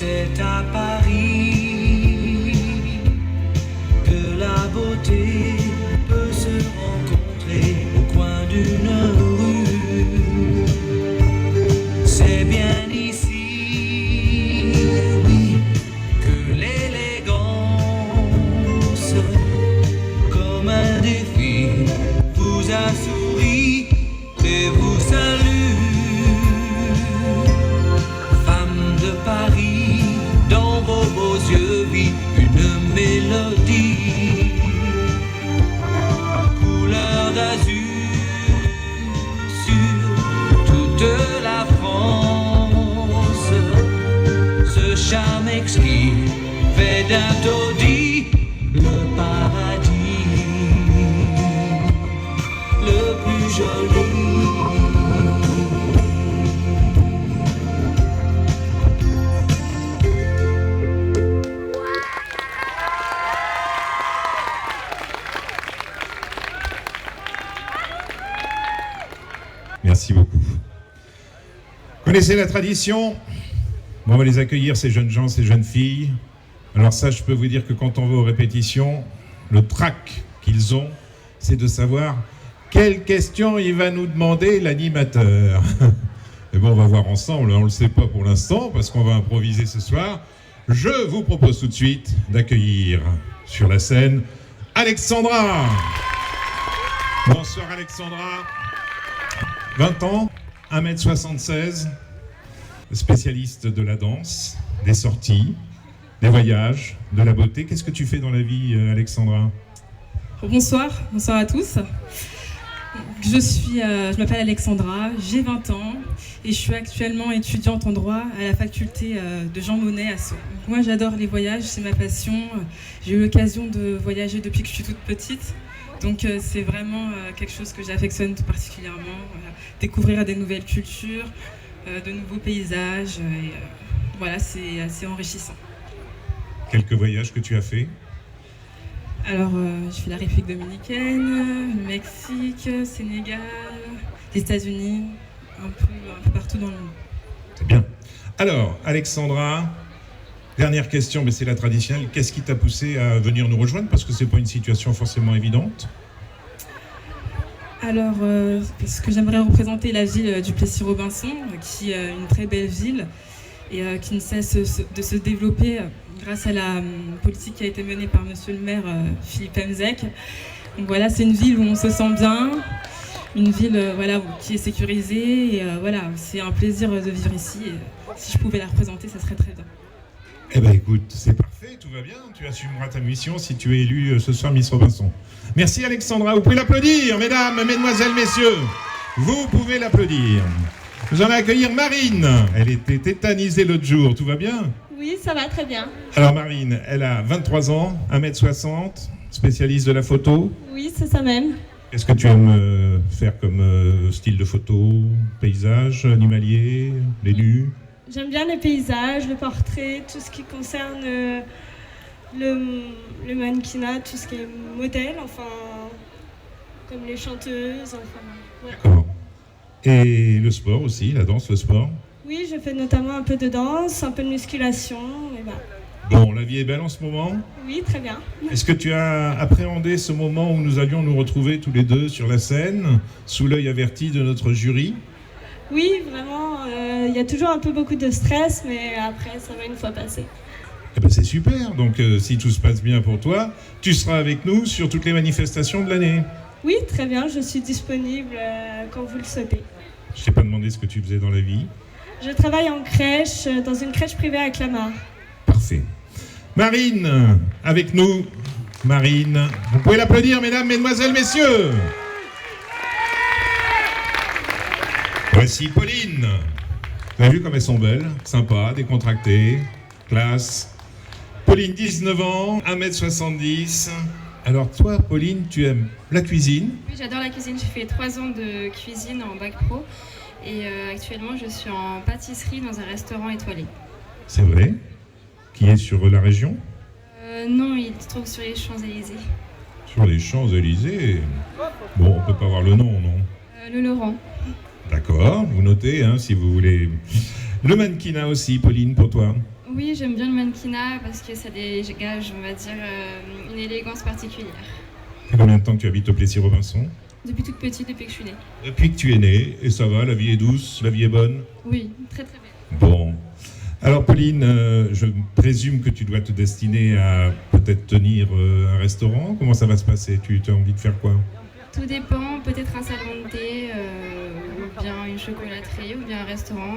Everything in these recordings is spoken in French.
C'est à Paris que la beauté peut se rencontrer au coin d'une rue. C'est bien ici, oui, que l'élégance, comme un défi, vous a souri et vous salue. Femme de Paris, dans vos beaux yeux vit une mélodie, couleur d'azur sur toute la France. Ce charme exquis fait d'un taudis le paradis le plus joli. Merci beaucoup. Connaissez la tradition? Bon, on va les accueillir, ces jeunes gens, ces jeunes filles. Alors ça, je peux vous dire que quand on va aux répétitions, le trac qu'ils ont, c'est de savoir quelle question il va nous demander l'animateur. Et bon, on va voir ensemble, on ne le sait pas pour l'instant, parce qu'on va improviser ce soir. Je vous propose tout de suite d'accueillir sur la scène Alexandra. Bonsoir Alexandra. 20 ans, 1m76, spécialiste de la danse, des sorties, des voyages, de la beauté. Qu'est-ce que tu fais dans la vie, Alexandra? Bonsoir à tous. Je m'appelle Alexandra, j'ai 20 ans et je suis actuellement étudiante en droit à la faculté de Jean Monnet à Sceaux. Moi j'adore les voyages, c'est ma passion. J'ai eu l'occasion de voyager depuis que je suis toute petite. Donc c'est vraiment quelque chose que j'affectionne tout particulièrement. Voilà. Découvrir des nouvelles cultures, de nouveaux paysages. Et, voilà, c'est assez enrichissant. Quelques voyages que tu as fait? Alors, j'ai fait la République dominicaine, le Mexique, Sénégal, les États-Unis, un peu partout dans le monde. C'est bien. Alors, Alexandra, dernière question, mais c'est la traditionnelle. Qu'est-ce qui t'a poussé à venir nous rejoindre? Parce que c'est pas une situation forcément évidente. Alors, parce que j'aimerais représenter la ville du Plessis-Robinson, qui est une très belle ville et qui ne cesse de se développer grâce à la politique qui a été menée par monsieur le maire Philippe Hemzek. Donc voilà, c'est une ville où on se sent bien, une ville voilà, qui est sécurisée et voilà, c'est un plaisir de vivre ici et si je pouvais la représenter, ça serait très bien. Eh bien écoute, c'est parfait, tout va bien, tu assumeras ta mission si tu es élue ce soir Miss Robinson. Merci Alexandra, vous pouvez l'applaudir, mesdames, mesdemoiselles, messieurs, vous pouvez l'applaudir. Nous allons accueillir Marine, elle était tétanisée l'autre jour, tout va bien? Oui, ça va très bien. Alors Marine, elle a 23 ans, 1m60, spécialiste de la photo. Oui, c'est ça même. Qu'est-ce que tu aimes faire comme style de photo? Paysage, animalier, les nus? J'aime bien les paysages, le portrait, tout ce qui concerne le mannequinat, tout ce qui est modèle, enfin, comme les chanteuses, enfin, ouais. D'accord. Et le sport aussi, la danse, le sport? Oui, je fais notamment un peu de danse, un peu de musculation, et ben. Bon, la vie est belle en ce moment? Oui, très bien. Est-ce que tu as appréhendé ce moment où nous allions nous retrouver tous les deux sur la scène, sous l'œil averti de notre jury? Oui, vraiment, il y a toujours un peu beaucoup de stress, mais après, ça va une fois passé. Eh ben c'est super, donc si tout se passe bien pour toi, tu seras avec nous sur toutes les manifestations de l'année. Oui, très bien, je suis disponible quand vous le souhaitez. Je t'ai pas demandé ce que tu faisais dans la vie. Je travaille en crèche, dans une crèche privée à Clamart. Parfait. Marine, avec nous. Marine, vous pouvez l'applaudir, mesdames, mesdemoiselles, messieurs. Voici Pauline. Vous avez vu comme elles sont belles, sympas, décontractées, classe. Pauline, 19 ans, 1m70. Alors toi, Pauline, tu aimes la cuisine? Oui, j'adore la cuisine. J'ai fait 3 ans de cuisine en bac pro. Et actuellement, je suis en pâtisserie dans un restaurant étoilé. C'est vrai? Qui est sur la région? Non, il se trouve sur les Champs-Élysées. Sur les Champs-Élysées? Bon, on peut pas voir le nom, non? Le Laurent. D'accord, vous notez, hein, si vous voulez. Le mannequinat aussi, Pauline, pour toi? Oui, j'aime bien le mannequinat parce que ça dégage, on va dire, une élégance particulière. Ça fait combien de temps que tu habites au Plessis-Robinson? Depuis toute petite, depuis que je suis née. Depuis que tu es née, et ça va, la vie est douce, la vie est bonne? Oui, très très belle. Bon. Alors Pauline, je présume que tu dois te destiner à peut-être tenir un restaurant. Comment ça va se passer? Tu as envie de faire quoi? Tout dépend, peut-être un salon de thé, ou bien une chocolaterie, ou bien un restaurant.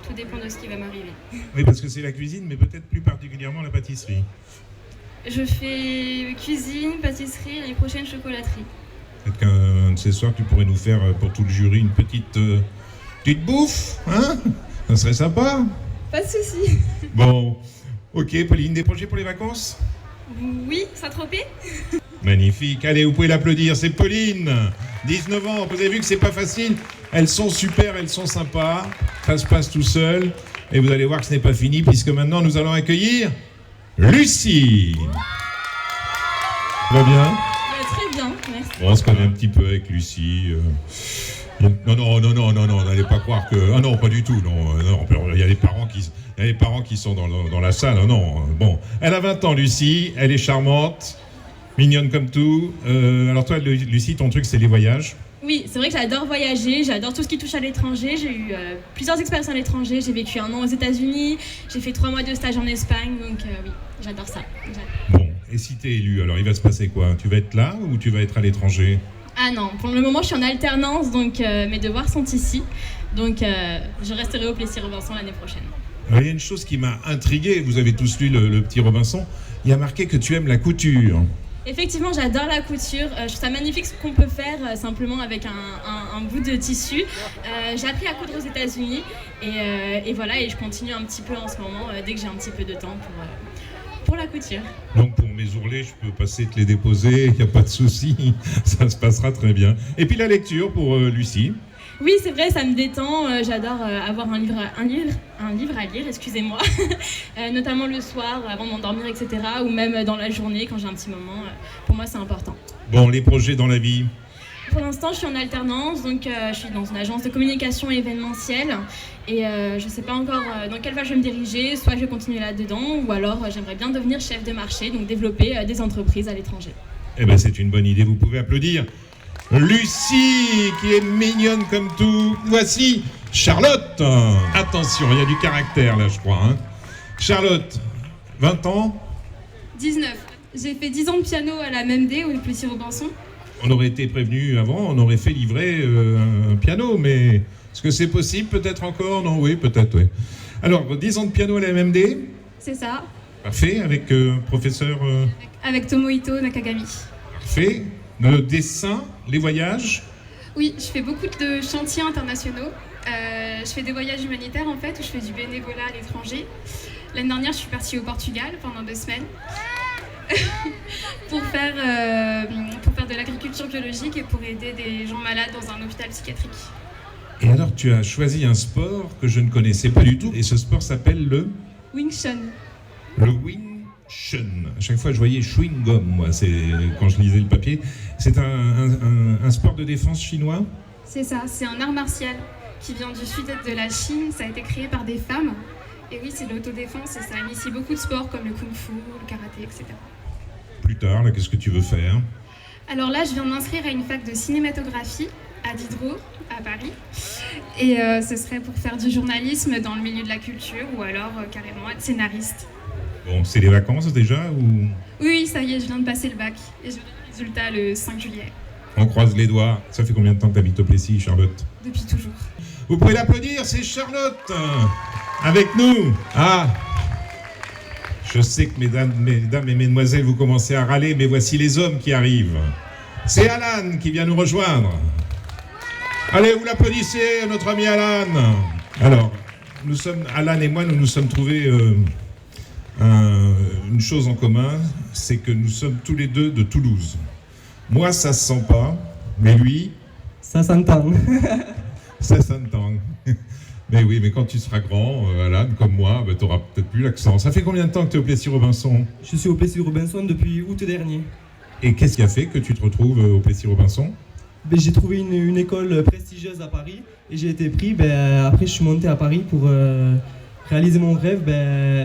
Tout dépend de ce qui va m'arriver. Oui, parce que c'est la cuisine, mais peut-être plus particulièrement la pâtisserie. Je fais cuisine, pâtisserie, l'année prochaine chocolaterie. Peut-être qu'un de ces soirs, tu pourrais nous faire pour tout le jury une petite bouffe, hein? Ça serait sympa. Pas de souci. Bon, ok, Pauline, des projets pour les vacances? Oui, Saint-Tropez. Magnifique. Allez, vous pouvez l'applaudir, c'est Pauline, 19 ans. Vous avez vu que c'est pas facile. Elles sont super, elles sont sympas. Ça se passe tout seul. Et vous allez voir que ce n'est pas fini, puisque maintenant nous allons accueillir Lucie. Ça va bien? Très bien, merci. Bon, on se connaît un petit peu avec Lucie. Non, n'allez pas croire que... Ah non, pas du tout, non. Il y a les parents qui sont dans la salle, non. Bon, elle a 20 ans, Lucie, elle est charmante, mignonne comme tout. Alors toi, Lucie, ton truc, c'est les voyages. Oui, c'est vrai que j'adore voyager, j'adore tout ce qui touche à l'étranger. J'ai eu plusieurs expériences à l'étranger. J'ai vécu 1 an aux États-Unis, j'ai fait 3 mois de stage en Espagne, donc oui, j'adore ça. Bon, et si t'es élu, alors il va se passer quoi? Tu vas être là ou tu vas être à l'étranger? Ah non, pour le moment je suis en alternance, donc mes devoirs sont ici. Donc je resterai au Plessis-Robinson l'année prochaine. Alors, il y a une chose qui m'a intrigué, vous avez tous lu le petit Robinson, il y a marqué que tu aimes la couture. Effectivement, j'adore la couture. Je trouve ça magnifique ce qu'on peut faire simplement avec un bout de tissu. J'ai appris à coudre aux États-Unis et voilà, et je continue un petit peu en ce moment dès que j'ai un petit peu de temps pour la couture. Donc pour mes ourlets, je peux passer te les déposer, il n'y a pas de souci, ça se passera très bien. Et puis la lecture pour Lucie. Oui, c'est vrai, ça me détend. J'adore avoir un livre à lire, excusez-moi, notamment le soir, avant de m'endormir, etc. Ou même dans la journée, quand j'ai un petit moment. Pour moi, c'est important. Bon, les projets dans la vie? Pour l'instant, je suis en alternance, donc je suis dans une agence de communication événementielle. Et je ne sais pas encore dans quelle voie je vais me diriger. Soit je vais continuer là-dedans, ou alors j'aimerais bien devenir chef de marché, donc développer des entreprises à l'étranger. Eh bien, c'est une bonne idée, vous pouvez applaudir Lucie, qui est mignonne comme tout. Voici Charlotte. Attention, il y a du caractère là, je crois. Hein. Charlotte, 20 ans. 19. J'ai fait 10 ans de piano à la MMD au Plessis-Robinson. On aurait été prévenu avant, on aurait fait livrer un piano, mais est-ce que c'est possible? Peut-être encore? Non, oui, peut-être, oui. Alors, 10 ans de piano à la MMD? C'est ça. Parfait, avec professeur... Avec Tomohito Nakagami. Parfait. Le dessin, les voyages? Oui, je fais beaucoup de chantiers internationaux. Je fais des voyages humanitaires en fait, où je fais du bénévolat à l'étranger. L'année dernière, je suis partie au Portugal pendant 2 semaines pour faire de l'agriculture biologique et pour aider des gens malades dans un hôpital psychiatrique. Et alors, tu as choisi un sport que je ne connaissais pas du tout, et ce sport s'appelle le... Wing Chun. Le Wing Chun. À chaque fois, je voyais chewing gum, moi, quand je lisais le papier. C'est un sport de défense chinois? C'est ça, c'est un art martial qui vient du sud-est de la Chine. Ça a été créé par des femmes. Et oui, c'est de l'autodéfense et ça initie beaucoup de sports comme le kung-fu, le karaté, etc. Plus tard, là, qu'est-ce que tu veux faire? Alors là, je viens de m'inscrire à une fac de cinématographie à Diderot, à Paris. Et ce serait pour faire du journalisme dans le milieu de la culture ou alors carrément être scénariste. Bon, c'est les vacances déjà ou... Oui, ça y est, je viens de passer le bac et je verrai le résultat le 5 juillet. On croise les doigts. Ça fait combien de temps que tu habites au Plessis, Charlotte? Depuis toujours. Vous pouvez l'applaudir, c'est Charlotte avec nous. Ah, je sais que mesdames et mesdemoiselles, vous commencez à râler, mais voici les hommes qui arrivent. C'est Alan qui vient nous rejoindre. Allez, vous l'applaudissez, notre ami Alan. Alors, Alan et moi, nous nous sommes trouvés une chose en commun, c'est que nous sommes tous les deux de Toulouse. Moi, ça se sent pas, mais lui... Ça s'entend. Ça s'entend. Mais oui, mais quand tu seras grand, Alan, comme moi, tu n'auras peut-être plus l'accent. Ça fait combien de temps que tu es au Plessis-Robinson? Je suis au Plessis-Robinson depuis août dernier. Et qu'est-ce qui a fait que tu te retrouves au Plessis-Robinson? J'ai trouvé une école prestigieuse à Paris et j'ai été pris. Après, je suis monté à Paris pour Réaliser mon rêve,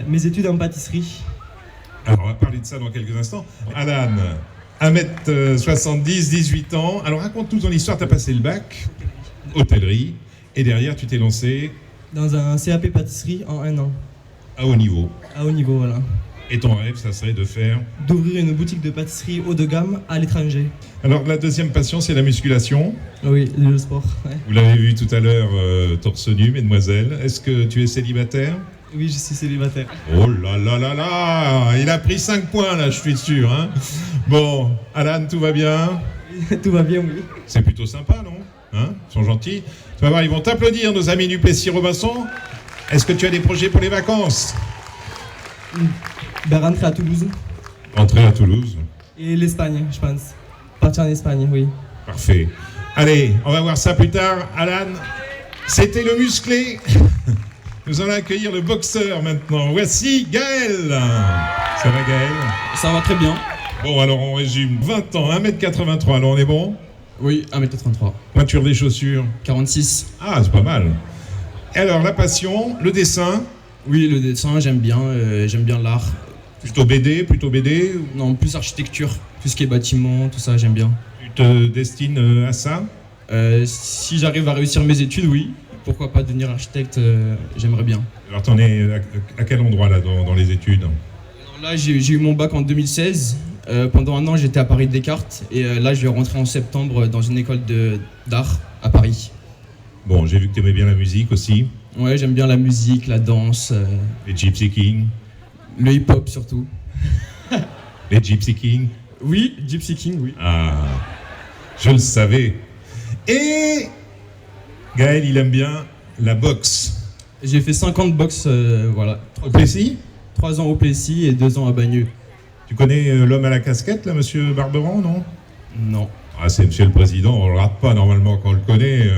mes études en pâtisserie. Alors, on va parler de ça dans quelques instants. Alan, 1m70, 18 ans. Alors, raconte-nous ton histoire. Tu as passé le bac, hôtellerie, et derrière, tu t'es lancé Dans un CAP pâtisserie en 1 an. à haut niveau. À haut niveau, voilà. Et ton rêve, ça serait de faire... D'ouvrir une boutique de pâtisserie haut de gamme à l'étranger. Alors, la deuxième passion, c'est la musculation. Oui, le sport, ouais. Vous l'avez vu tout à l'heure, torse nu, mesdemoiselles. Est-ce que tu es célibataire? Oui, je suis célibataire. Oh là là là là! Il a pris 5 points, là, je suis sûr. Hein. Bon, Alan, tout va bien? Tout va bien, oui. C'est plutôt sympa, non? Hein? Ils sont gentils. Tu vas voir, ils vont t'applaudir, nos amis du Plessis-Robinson. Est-ce que tu as des projets pour les vacances? Rentrer à Toulouse. Rentrer à Toulouse. Et l'Espagne, je pense. Partir en Espagne, oui. Parfait. Allez, on va voir ça plus tard. Alan, c'était le musclé. Nous allons accueillir le boxeur maintenant. Voici Gaël. Ça va, Gaël? Ça va très bien. Bon, alors on résume. 20 ans, 1m83, alors on est bon? Oui, 1m83. Pointure des chaussures? 46. Ah, c'est pas mal. Et alors, la passion, le dessin? Oui, le dessin, j'aime bien l'art. Plutôt BD, ou Non, plus architecture, tout ce qui est bâtiment, tout ça, j'aime bien. tu te destines à ça? Si j'arrive à réussir mes études, oui. Pourquoi pas devenir architecte, j'aimerais bien. Alors, t'en es à quel endroit, là, dans les études? Alors là, j'ai eu mon bac en 2016. Pendant 1 an, j'étais à Paris Descartes. Et là, je vais rentrer en septembre dans une école d'art à Paris. Bon, j'ai vu que tu aimais bien la musique aussi. Ouais, j'aime bien la musique, la danse, Les Gypsy Kings. le hip-hop surtout. Les Gypsy Kings. Oui, Gypsy King, oui. Ah, je le savais. Et Gaël, il aime bien la boxe. J'ai fait 5 ans de boxe, voilà. Au Plessis? 3 ans au Plessis et 2 ans à Bagneux. Tu connais l'homme à la casquette, là, monsieur Barberan, non? Non. Ah, c'est monsieur le président, on le rate pas normalement quand on le connaît,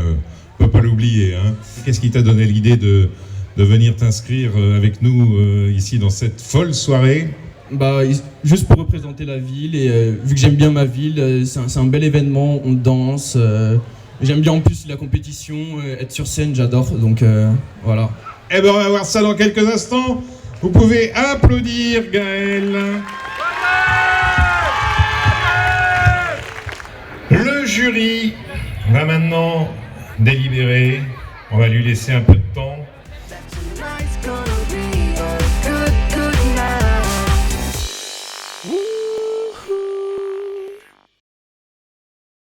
on peut pas l'oublier. Hein. Qu'est-ce qui t'a donné l'idée de venir t'inscrire avec nous ici dans cette folle soirée? Juste pour représenter la ville et vu que j'aime bien ma ville, c'est un bel événement, on danse. J'aime bien en plus la compétition, être sur scène, j'adore, donc voilà. Eh ben on va voir ça dans quelques instants. Vous pouvez applaudir Gaël. Le jury va maintenant délibérer. On va lui laisser un peu de